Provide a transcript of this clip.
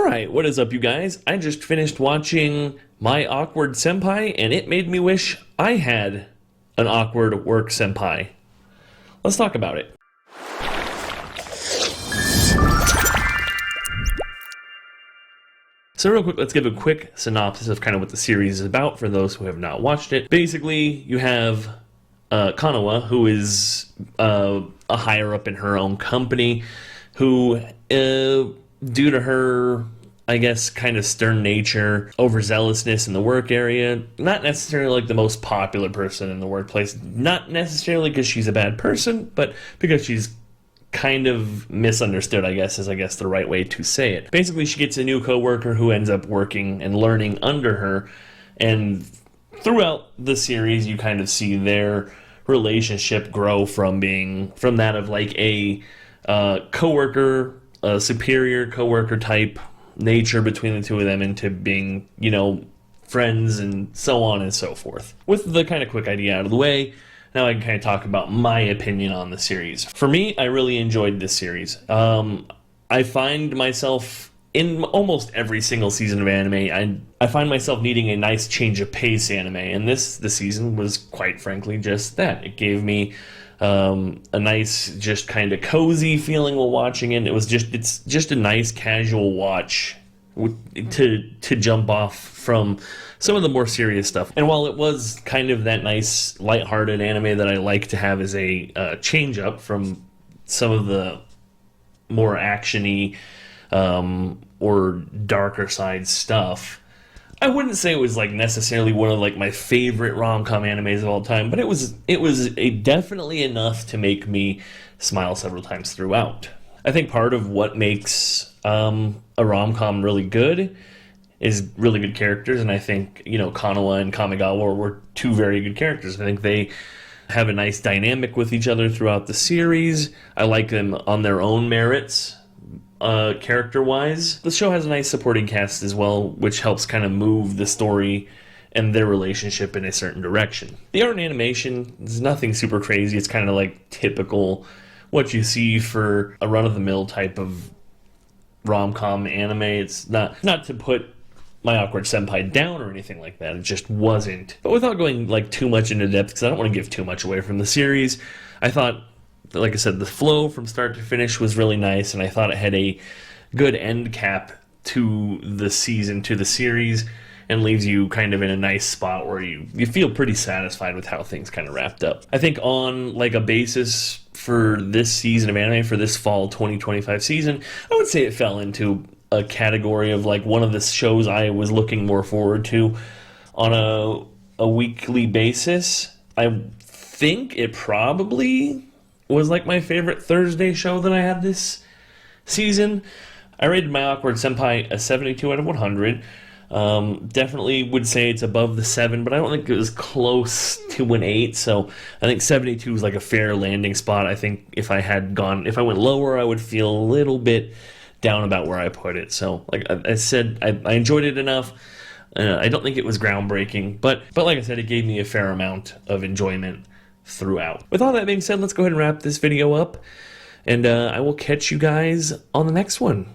Alright, what is up you guys? I just finished watching My Awkward Senpai and it made me wish I had an awkward work senpai. Let's talk about it. So real quick, let's give a quick synopsis of kind of what the series is about for those who have not watched it. Basically, you have Kanawa, who is a higher up in her own company, who, due to her, I guess, kind of stern nature, overzealousness in the work area, not necessarily like the most popular person in the workplace, not necessarily because she's a bad person, but because she's kind of misunderstood, I guess, is the right way to say it. Basically, she gets a new coworker who ends up working and learning under her, and throughout the series, you kind of see their relationship grow from that of like a coworker, a superior coworker type nature between the two of them into being, you know, friends and so on and so forth. With the kind of quick idea out of the way, now I can kind of talk about my opinion on the series. For me, I really enjoyed this series. I find myself in almost every single season of anime, I find myself needing a nice change of pace anime, and the season was quite frankly just that. It gave me a nice, just kind of cozy feeling while watching it. It's just a nice casual watch to jump off from some of the more serious stuff. And while it was kind of that nice, lighthearted anime that I like to have as a change up from some of the more actiony or darker side stuff, I wouldn't say it was like necessarily one of like my favorite rom-com animes of all time, but it was definitely enough to make me smile several times throughout. I think part of what makes a rom-com really good is really good characters, and I think, you know, Kanawa and Kamigawa were two very good characters. I think they have a nice dynamic with each other throughout the series. I like them on their own merits. Character-wise, the show has a nice supporting cast as well, which helps kind of move the story and their relationship in a certain direction. The art and animation is nothing super crazy. It's kind of like typical what you see for a run-of-the-mill type of rom-com anime. It's not to put My Awkward Senpai down or anything like that. It just wasn't. But without going like too much into depth, because I don't want to give too much away from the series, I thought, like I said, the flow from start to finish was really nice, and I thought it had a good end cap to the season, to the series, and leaves you kind of in a nice spot where you feel pretty satisfied with how things kind of wrapped up. I think on like a basis for this season of anime, for this fall 2025 season, I would say it fell into a category of like one of the shows I was looking more forward to on a weekly basis. I think it probably was like my favorite Thursday show that I had this season. I rated My Awkward Senpai a 72 out of 100. Definitely would say it's above the 7, but I don't think it was close to an 8, so I think 72 is like a fair landing spot. I think if I went lower, I would feel a little bit down about where I put it. So like I said, I enjoyed it enough. I don't think it was groundbreaking, but like I said, it gave me a fair amount of enjoyment throughout. With all that being said, let's go ahead and wrap this video up, and I will catch you guys on the next one.